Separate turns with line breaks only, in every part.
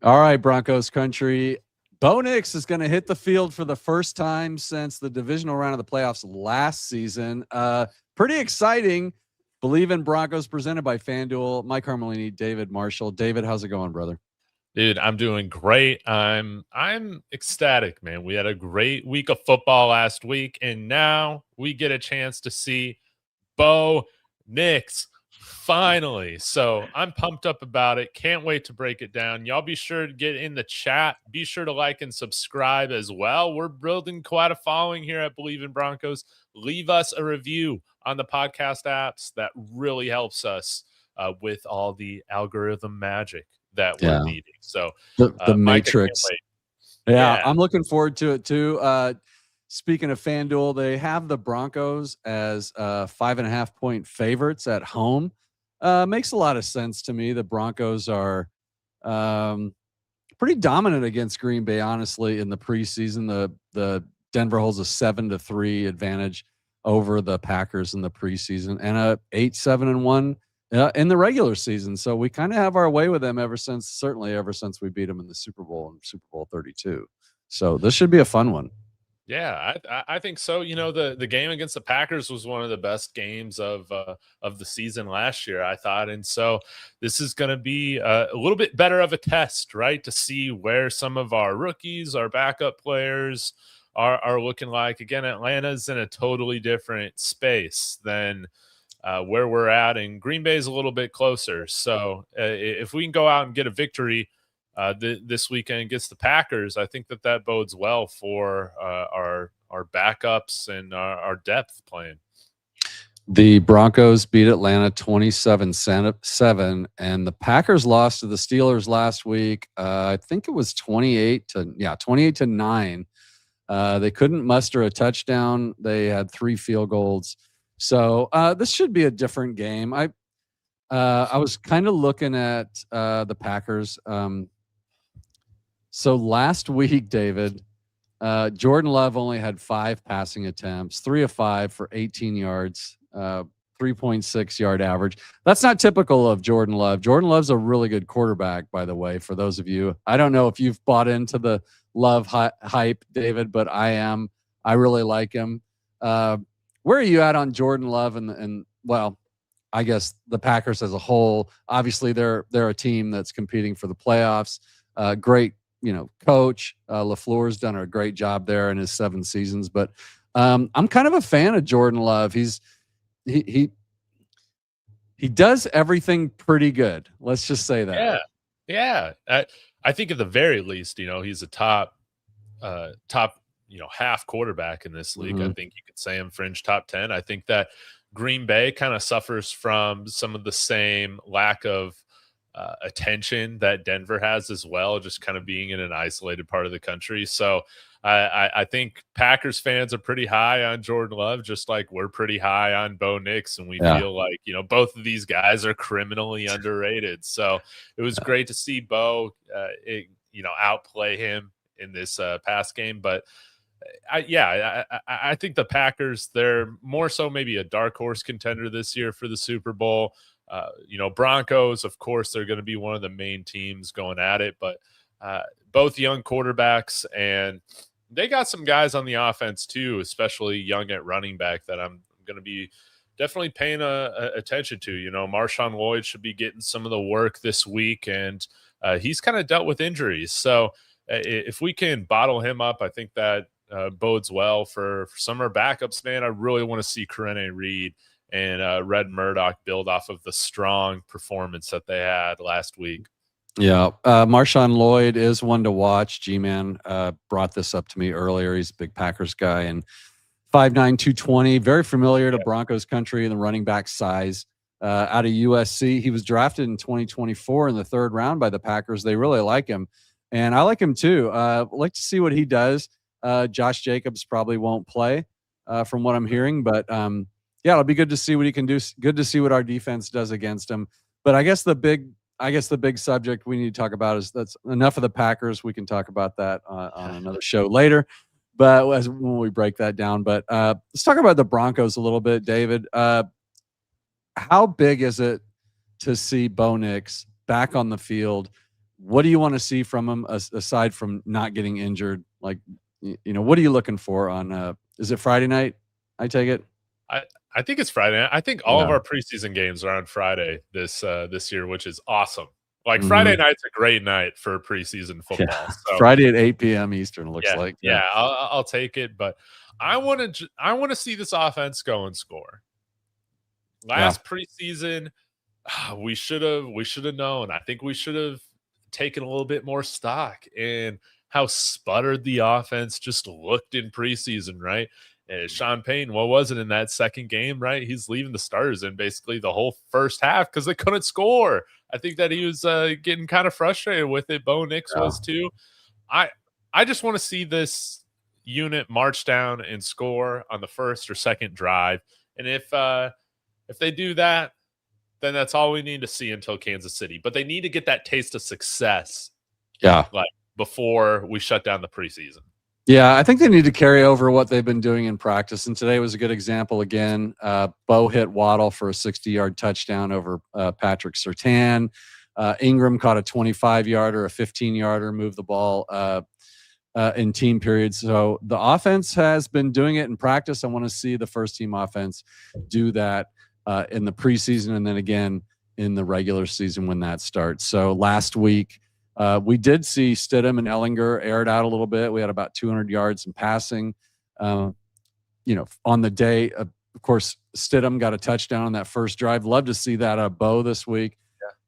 All right, Broncos country. Bo Nix is going to hit the field for the first time since the divisional round of the playoffs last season. Pretty exciting. Bleav in Broncos presented by FanDuel. Mike Carmellini, David Marshall. David, how's it going, brother?
Dude, I'm doing great. I'm ecstatic, man. We had a great week of football last week, and now we get a chance to see Bo Nix finally. So I'm pumped up about it. Can't wait to break it down. Y'all be sure to get in the chat. Be sure to like and subscribe as well. We're building quite a following here at Bleav in Broncos. Leave us a review on the podcast apps. That really helps us with all the algorithm magic that we're needing. So
the Matrix.
Yeah,
I'm looking forward to it too. Speaking of FanDuel, they have the Broncos as 5.5 point favorites at home. Makes a lot of sense to me. The Broncos are pretty dominant against Green Bay, honestly, in the preseason. The Denver holds a 7-3 advantage over the Packers in the preseason and a 8-7-1 in the regular season. So we kind of have our way with them ever since we beat them in the Super Bowl and Super Bowl 32. So this should be a fun one.
Yeah, I think so. You know, the game against the Packers was one of the best games of the season last year, I thought. And so this is going to be a little bit better of a test, right? To see where some of our rookies, our backup players are looking like. Again, Atlanta's in a totally different space than where we're at, and Green Bay is a little bit closer. So if we can go out and get a victory this weekend against the Packers, I think that bodes well for our backups and our depth playing.
The Broncos beat Atlanta 27-7, and the Packers lost to the Steelers last week. I think it was 28-9. They couldn't muster a touchdown. They had 3 field goals. So this should be a different game. I was kind of looking at the Packers. So last week, David, Jordan Love only had 5 passing attempts, 3 of 5 for 18 yards, 3.6 yard average. That's not typical of Jordan Love. Jordan Love's a really good quarterback, by the way, for those of you. I don't know if you've bought into the Love hype, David, but I am. I really like him. Where are you at on Jordan Love and well, I guess the Packers as a whole? Obviously, they're a team that's competing for the playoffs. Great, coach. LaFleur's done a great job there in his 7 seasons. But I'm kind of a fan of Jordan Love. He does everything pretty good. Let's just say that.
Yeah. I think at the very least, he's a top half quarterback in this league.
Mm-hmm.
I think you could say him fringe top 10. I think that Green Bay kind of suffers from some of the same lack of attention that Denver has as well, just kind of being in an isolated part of the country. So I think Packers fans are pretty high on Jordan Love, just like we're pretty high on Bo Nix, and we feel like both of these guys are criminally underrated. So it was great to see Bo outplay him in this past game. But I think the Packers, they're more so maybe a dark horse contender this year for the Super Bowl. Broncos, of course, they're going to be one of the main teams going at it, but both young quarterbacks, and they got some guys on the offense too, especially young at running back, that I'm going to be definitely paying attention to. Marshawn Lloyd should be getting some of the work this week, and he's kind of dealt with injuries. So if we can bottle him up, I think that bodes well for some of our backups, man. I really want to see Karene Reed and Red Murdoch build off of the strong performance that they had last week.
Yeah. Marshawn Lloyd is one to watch. G-Man brought this up to me earlier. He's a big Packers guy, and 5'9", 220, very familiar to Broncos country and the running back size. Out of USC. He was drafted in 2024 in the 3rd round by the Packers. They really like him, and I like him too. Like to see what he does. Josh Jacobs probably won't play from what I'm hearing, but it'll be good to see what he can do. Good to see what our defense does against him. But I guess the big subject we need to talk about is that's enough of the Packers. We can talk about that on another show later, but when we break that down. But let's talk about the Broncos a little bit, David. How big is it to see Bo Nix back on the field what do you want to see from him aside from not getting injured? Like, what are you looking for on? Is it Friday night? I take it.
I think it's Friday. I think all of our preseason games are on Friday this year, which is awesome. Like Friday night's a great night for preseason football.
Yeah.
So,
Friday at 8 p.m. Eastern looks like.
Yeah, I'll take it. But I want to see this offense go and score. Last preseason, we should have known. I think we should have taken a little bit more stock in how sputtered the offense just looked in preseason, right? And Sean Payton, what was it in that second game, right? He's leaving the starters in basically the whole first half because they couldn't score. I think that he was getting kind of frustrated with it. Bo Nix was too. I just want to see this unit march down and score on the first or second drive. And if they do that, then that's all we need to see until Kansas City. But they need to get that taste of success. Like before we shut down the preseason.
Yeah, I think they need to carry over what they've been doing in practice. And today was a good example again. Bo hit Waddle for a 60-yard touchdown over Patrick Surtain. Ingram caught a 25-yarder, a 15-yarder, moved the ball in team periods. So the offense has been doing it in practice. I want to see the first team offense do that in the preseason and then again in the regular season when that starts. So last week, we did see Stidham and Ellinger aired out a little bit. We had about 200 yards in passing. On the day, of course, Stidham got a touchdown on that first drive. Love to see that Bo this week.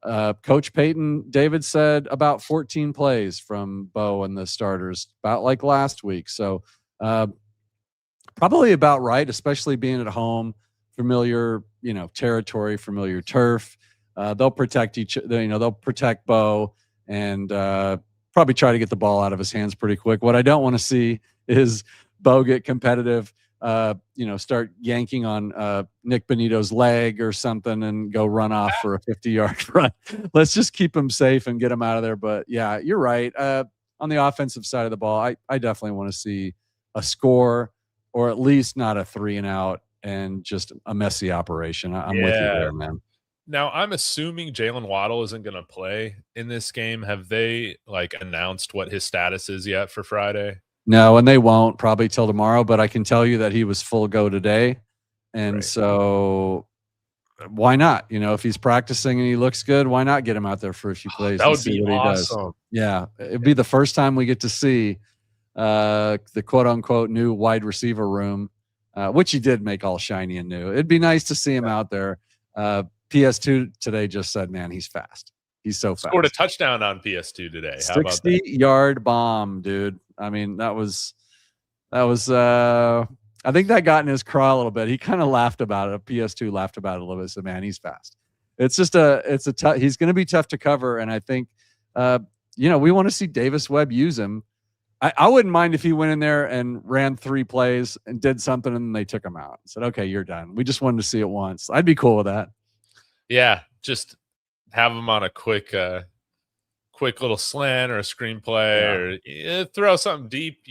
Coach Payton, David said about 14 plays from Bo and the starters, about like last week. So probably about right, especially being at home, familiar, territory, familiar turf. They'll protect they'll protect Bo. And probably try to get the ball out of his hands pretty quick. What I don't want to see is Bo get competitive, start yanking on Nick Benito's leg or something and go run off for a 50-yard run. Let's just keep him safe and get him out of there. But, yeah, you're right. On the offensive side of the ball, I definitely want to see a score or at least not a 3-and-out and just a messy operation. I'm with you there, man.
Now, I'm assuming Jalen Waddle isn't going to play in this game. Have they announced what his status is yet for Friday?
No, and they won't probably till tomorrow. But I can tell you that he was full go today, and so why not? If he's practicing and he looks good, why not get him out there for a few plays?
That would be awesome.
Yeah, it'd be the first time we get to see the quote unquote new wide receiver room, which he did make all shiny and new. It'd be nice to see him out there. PS2 today just said, man, he's fast. He's so fast.
Scored a touchdown on PS2 today.
60-yard bomb, dude. I mean, that was I think that got in his craw a little bit. He kind of laughed about it. PS2 laughed about it a little bit. Said, man, he's fast. It's just he's going to be tough to cover. And I think, we want to see Davis Webb use him. I wouldn't mind if he went in there and ran 3 plays and did something and they took him out. Said, okay, you're done. We just wanted to see it once. I'd be cool with that.
Yeah, just have him on a quick little slant or a screenplay or throw something deep.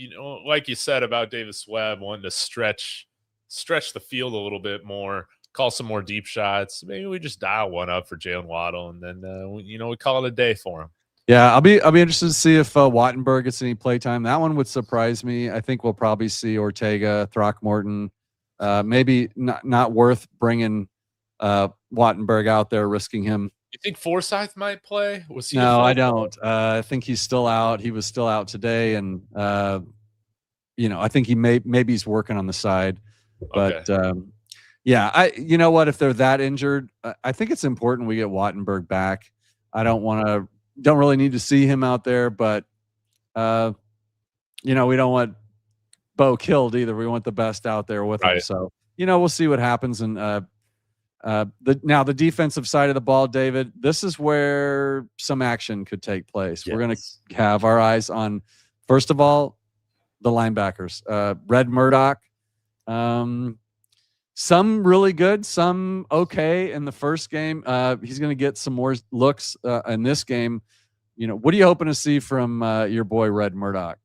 Like you said about Davis Webb, wanting to stretch the field a little bit more, call some more deep shots. Maybe we just dial one up for Jalen Waddle, and then we call it a day for him.
Yeah, I'll be interested to see if Wattenberg gets any playtime. That one would surprise me. I think we'll probably see Ortega, Throckmorton. Maybe not worth bringing Wattenberg out there, risking him.
You think Forsyth might play? Was he?
No, I don't. I think he's still out. He was still out today, and I think he maybe he's working on the side. But you know what? If they're that injured, I think it's important we get Wattenberg back. I don't really need to see him out there, but we don't want Bo killed either. We want the best out there with him. So we'll see what happens. And now the defensive side of the ball, David, this is where some action could take place. Yes. We're going to have our eyes on, first of all, the linebackers. Red Murdoch, some really good, some okay in the first game. He's going to get some more looks in this game. What are you hoping to see from your boy Red Murdoch?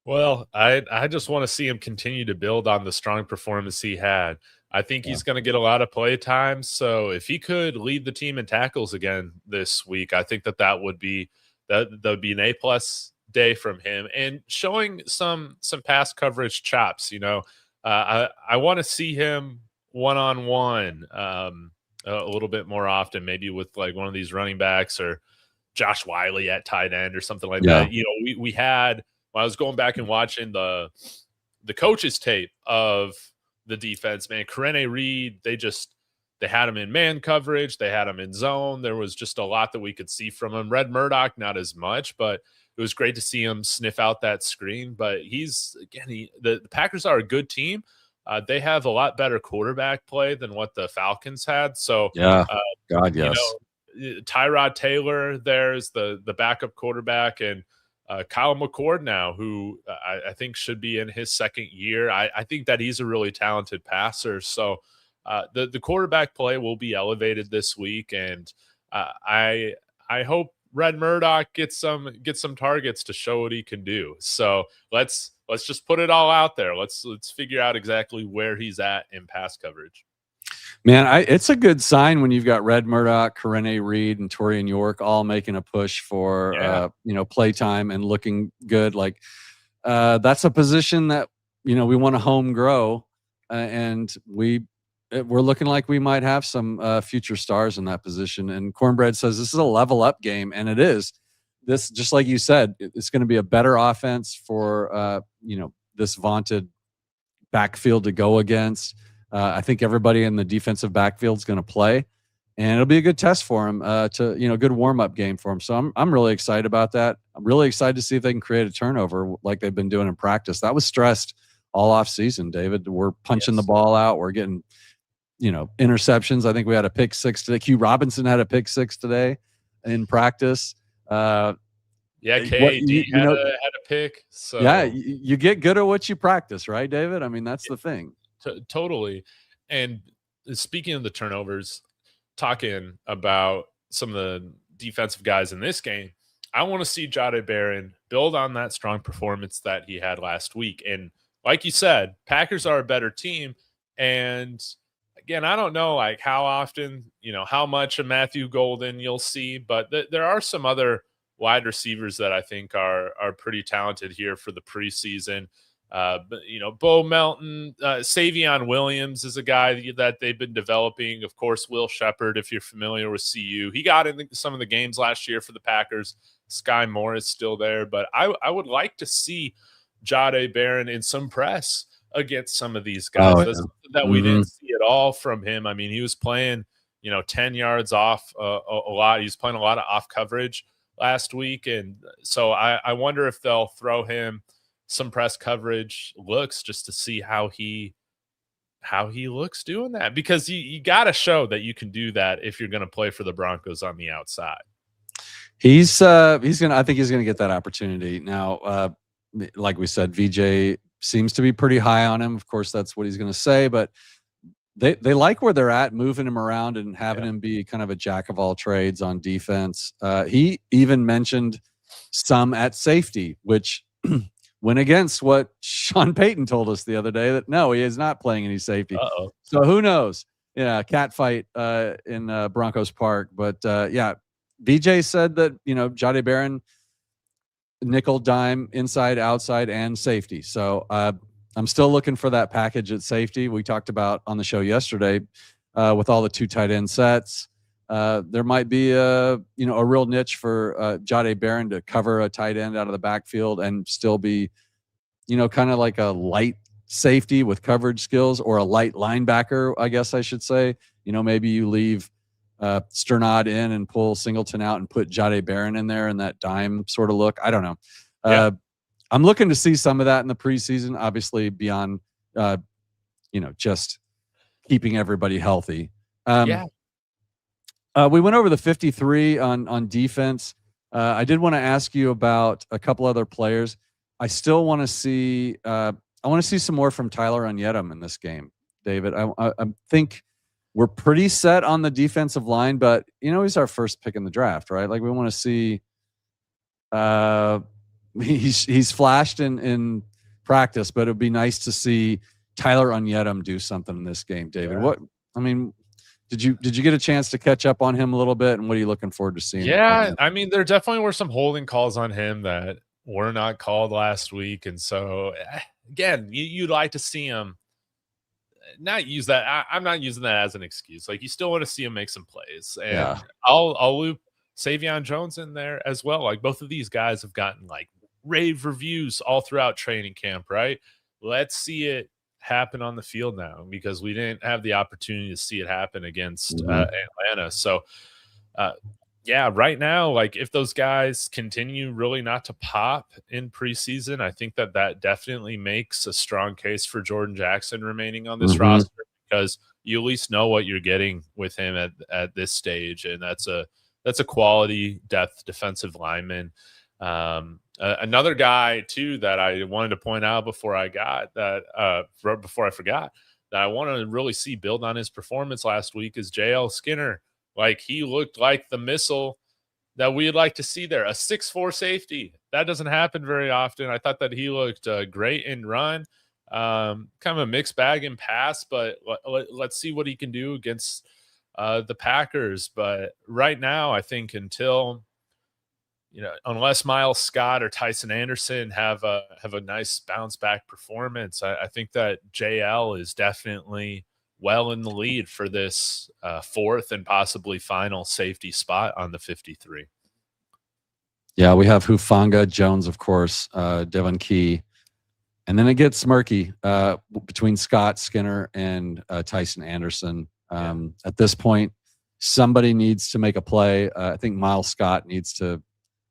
Well, I just want to see him continue to build on the strong performance he had. I think he's going to get a lot of play time. So if he could lead the team in tackles again this week, I think that would be that would be an A+ day from him, and showing some pass coverage chops. I want to see him one-on-one a little bit more often, maybe with like one of these running backs or Josh Wiley at tight end or something like that. We had, when I was going back and watching the coaches tape of the defense, man, Karene Reed, they had him in man coverage, they had him in zone. There was just a lot that we could see from him. Red Murdoch, not as much, but it was great to see him sniff out that screen. But the Packers are a good team. They have a lot better quarterback play than what the Falcons had. So
yes.
Tyrod Taylor, there's the backup quarterback, and Kyle McCord now, who I think should be in his second year. I think that he's a really talented passer. So the quarterback play will be elevated this week, and I hope Red Murdoch gets some targets to show what he can do. So let's just put it all out there. Let's figure out exactly where he's at in pass coverage.
Man, it's a good sign when you've got Red Murdoch, Karene Reed, and Torian York all making a push for play time and looking good. Like that's a position that we want to home grow, and we're looking like we might have some future stars in that position. And Cornbread says this is a level up game, and it is. This, just like you said, it's going to be a better offense for this vaunted backfield to go against. I think everybody in the defensive backfield is going to play, and it'll be a good test for him. Good warm up game for him. So I'm really excited about that. I'm really excited to see if they can create a turnover like they've been doing in practice. That was stressed all off season, David. We're punching the ball out. We're getting interceptions. I think we had a pick six today. Q Robinson had a pick six today in practice.
KD had a pick. So
yeah, you get good at what you practice, right, David? I mean, that's the thing.
Totally. And speaking of the turnovers, talking about some of the defensive guys in this game, I want to see Jahdae Barron build on that strong performance that he had last week. And like you said, Packers are a better team. And again, I don't know like how often, how much of Matthew Golden you'll see, but there are some other wide receivers that I think are pretty talented here for the preseason. Bo Melton, Savion Williams is a guy that they've been developing. Of course, Will Shepard, if you're familiar with CU, he got in some of the games last year for the Packers. Sky Moore is still there, but I would like to see Jahdae Barron in some press against some of these guys. That's something that we didn't see at all from him. I mean, he was playing, 10 yards off a lot. He's playing a lot of off coverage last week, and so I wonder if they'll throw him some press coverage looks just to see how he looks doing that, because you got to show that you can do that if you're going to play for the Broncos on the outside.
I think he's gonna get that opportunity now. Like we said, VJ seems to be pretty high on him. Of course, that's what he's going to say, but they like where they're at, moving him around and having him be kind of a jack of all trades on defense. He even mentioned some at safety, which went against what Sean Payton told us the other day, that no, he is not playing any safety.
Uh-oh.
So who knows? Yeah, cat fight in Broncos Park. But VJ said that Jahdae Barron, nickel, dime, inside, outside, and safety. So I'm still looking for that package at safety. We talked about on the show yesterday with all the 2 tight end sets. There might be a real niche for Jahdae Barron to cover a tight end out of the backfield and still be, kind of like a light safety with coverage skills, or a light linebacker, I guess I should say. Maybe you leave Sternad in and pull Singleton out and put Jahdae Barron in there in that dime sort of look. I don't know. I'm looking to see some of that in the preseason, obviously beyond, just keeping everybody healthy. We went over the 53 on defense. I did want to ask you about a couple other players. I still want to see. I want to see some more from Tyler Onyedum in this game, David. I think we're pretty set on the defensive line, but he's our first pick in the draft, right? Like, we want to see. He's flashed in practice, but it'd be nice to see Tyler Onyedum do something in this game, David. Do Did you get a chance to catch up on him a little bit? And what are you looking forward to seeing?
Yeah, I mean, there definitely were some holding calls on him that were not called last week, and so again, you'd like to see him not use that. I'm not using that as an excuse. Like, you still want to see him make some plays, and
Yeah.
I'll loop Savion Jones in there as well. Like, both of these guys have gotten like rave reviews all throughout training camp, right? Let's see it happen on the field now, because we didn't have the opportunity to see it happen against Atlanta. So yeah, right now, like, if those guys continue really not to pop in preseason, I think that definitely makes a strong case for Jordan Jackson remaining on this roster, because you at least know what you're getting with him at this stage, and that's a quality depth defensive lineman. Another guy too that I wanted to point out before I forgot, that I want to really see build on his performance last week, is JL Skinner. Like, he looked like the missile that we'd like to see there, a 6'4" safety. That doesn't happen very often. I thought that he looked great in run, kind of a mixed bag in pass, but let's see what he can do against the Packers. But right now, I think until, unless Miles Scott or Tyson Anderson have a nice bounce back performance, I think that JL is definitely well in the lead for this fourth and possibly final safety spot on the 53.
Yeah, we have Hufanga, Jones, of course, Devon Key, and then it gets murky between Scott, Skinner, and Tyson Anderson. At this point, somebody needs to make a play. I think Miles Scott needs to.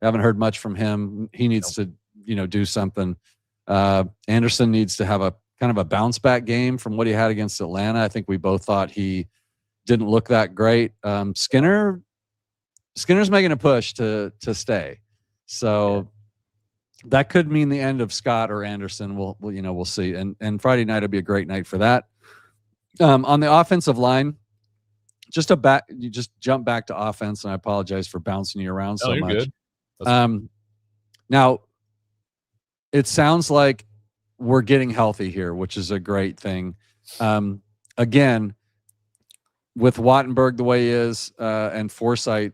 I haven't heard much from him. He needs to, do something. Anderson needs to have a kind of a bounce back game from what he had against Atlanta. I think we both thought he didn't look that great. Skinner's making a push to stay. So that could mean the end of Scott or Anderson. We'll see. And Friday night will be a great night for that. On the offensive line, you just jump back to offense, and I apologize for bouncing you around so much.
Good.
Now it sounds like we're getting healthy here, which is a great thing. Again, with Wattenberg the way he is, and Forsythe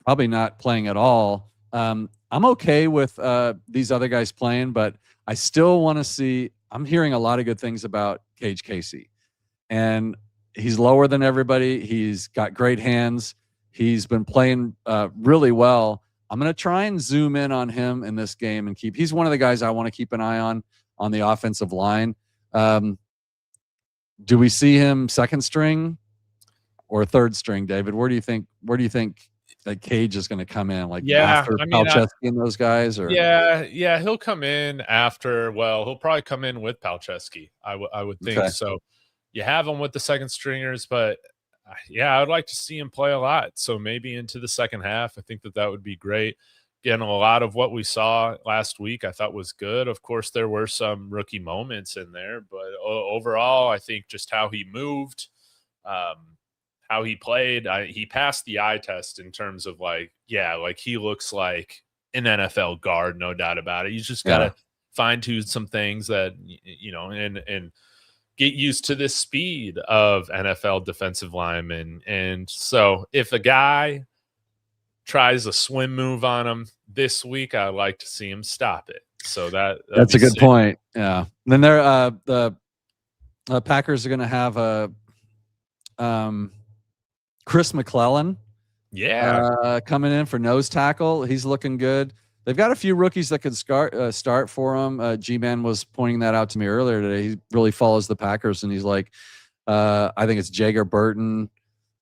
probably not playing at all, I'm okay with these other guys playing, but I still want to see. I'm hearing a lot of good things about Cage Casey, and he's lower than everybody. He's got great hands. He's been playing really well. I'm going to try and zoom in on him in this game and he's one of the guys I want to keep an eye on the offensive line. Do we see him second string or third string, David? Where do you think that Cage is going to come in? Like, after Palczewski and those guys? Or
yeah, he'll come in after. Well, he'll probably come in with Palczewski. I would think. Okay. So you have him with the second stringers, but yeah, I would like to see him play a lot. So maybe into the second half, I think that would be great. Again, a lot of what we saw last week I thought was good. Of course, there were some rookie moments in there, but overall, I think just how he moved, how he played, he passed the eye test in terms of like he looks like an NFL guard, no doubt about it. You just got to fine tune some things that, and get used to the speed of NFL defensive linemen. And so if a guy tries a swim move on him this week, I'd like to see him stop it. So that's
a good point. Yeah. And then the Packers are going to have Chris McClellan. Coming in for nose tackle. He's looking good. They've got a few rookies that could start for him. G-Man was pointing that out to me earlier today. He really follows the Packers, and he's like, I think it's Jager Burton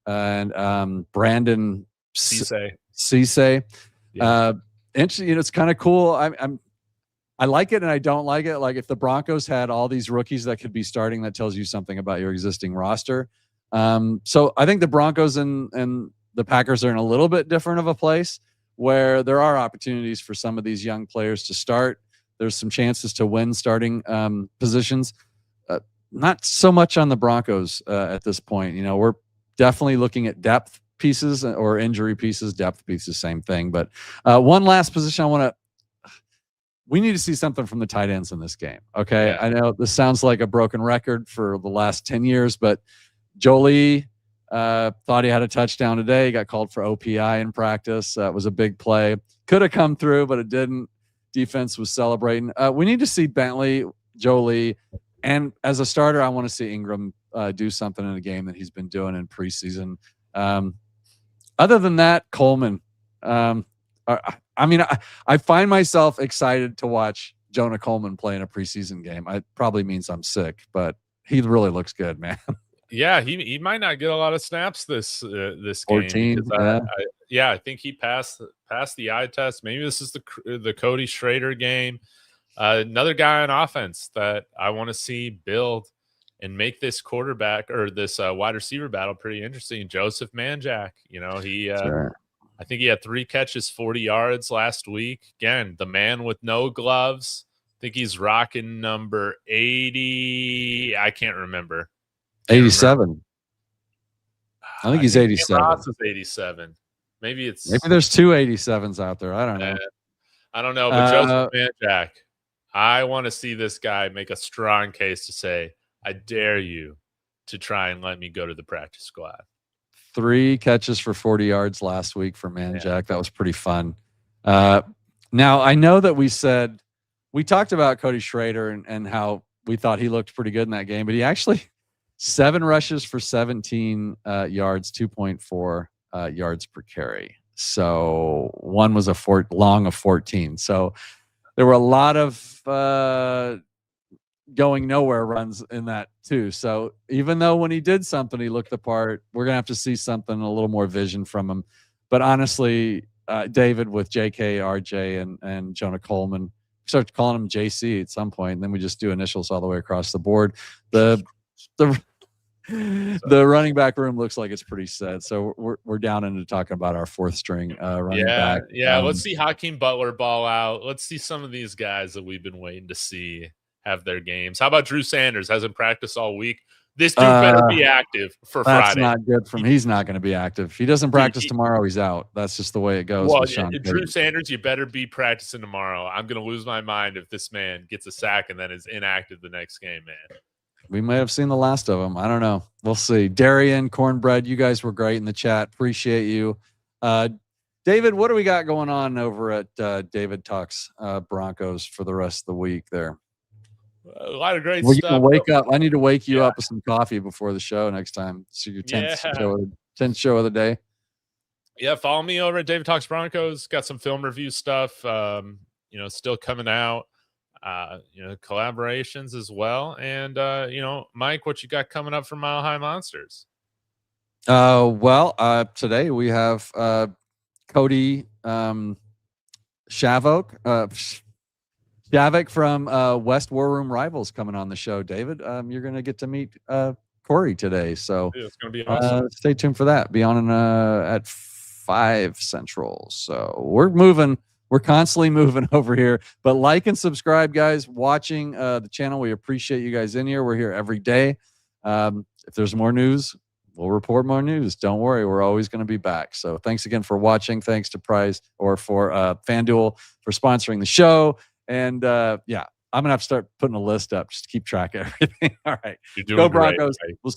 and Brandon Cisse.
Yeah.
Interesting. It's kind of cool. I like it and I don't like it. Like, if the Broncos had all these rookies that could be starting, that tells you something about your existing roster. So I think the Broncos and the Packers are in a little bit different of a place, where there are opportunities for some of these young players to start. There's some chances to win starting positions. Not so much on the Broncos at this point. We're definitely looking at depth pieces or injury pieces. Depth pieces, same thing. But one last position we need to see something from the tight ends in this game. Okay. Yeah. I know this sounds like a broken record for the last 10 years, but Jolie, Thought he had a touchdown today. He got called for OPI in practice. That was a big play. Could have come through, but it didn't. Defense was celebrating. We need to see Bentley, Jolie, and as a starter, I want to see Ingram do something in a game that he's been doing in preseason. Other than that, Coleman. I mean, I find myself excited to watch Jonah Coleman play in a preseason game. It probably means I'm sick, but he really looks good, man.
Yeah, he might not get a lot of snaps this game.
14,
I think he passed the eye test. Maybe this is the Cody Schrader game. Another guy on offense that I want to see build and make this quarterback or this wide receiver battle pretty interesting. Joseph Manjack,
Sure.
I think he had 3 catches, 40 yards last week. Again, the man with no gloves. I think he's rocking number 80. I can't remember.
87. I think he's 87.
Ross is 87. Maybe
there's 2 87s out there. I don't know.
I don't know, but Joseph Manjack, I want to see this guy make a strong case to say, I dare you to try and let me go to the practice squad.
3 catches for 40 yards last week for Manjack. Yeah. That was pretty fun. Now, I know that we talked about Cody Schrader and how we thought he looked pretty good in that game, but he actually 7 rushes for 17 yards, 2.4 yards per carry. So one was long of 14. So there were a lot of going nowhere runs in that too. So even though when he did something, he looked the part, we're going to have to see something, a little more vision from him. But honestly, David with JK, RJ, and Jonah Coleman, start calling him JC at some point, and then we just do initials all the way across the board. The running back room looks like it's pretty set. So we're down into talking about our 4th string running back.
Yeah, let's see Hakeem Butler ball out. Let's see some of these guys that we've been waiting to see have their games. How about Drew Sanders? Hasn't practiced all week. This dude better be active for Friday.
That's not good for him. He's not going to be active. If he doesn't practice tomorrow, he's out. That's just the way it goes.
Well, Drew Sanders, you better be practicing tomorrow. I'm going to lose my mind if this man gets a sack and then is inactive the next game, man.
We might have seen the last of him. I don't know. We'll see. Darian, Cornbread, you guys were great in the chat. Appreciate you. David, what do we got going on over at David Talks Broncos for the rest of the week there?
A lot of great
stuff.
stuff.
Wake up. I need to wake you up with some coffee before the show next time. So your 10th show of the day.
Yeah, follow me over at David Talks Broncos. Got some film review stuff, still coming out. Collaborations as well. And Mike, what you got coming up for Mile High Monsters?
Today we have Cody Shavok from West War Room Rivals coming on the show. David, you're going to get to meet Corey today. So
it's going to be awesome.
Stay tuned for that. Be on at 5 Central. So we're moving. We're constantly moving over here. But like and subscribe, guys, watching the channel. We appreciate you guys in here. We're here every day. If there's more news, we'll report more news. Don't worry. We're always going to be back. So thanks again for watching. Thanks to FanDuel for sponsoring the show. And I'm going to have to start putting a list up just to keep track of everything. All right.
You're doing
Go
great,
Broncos.
right?
We'll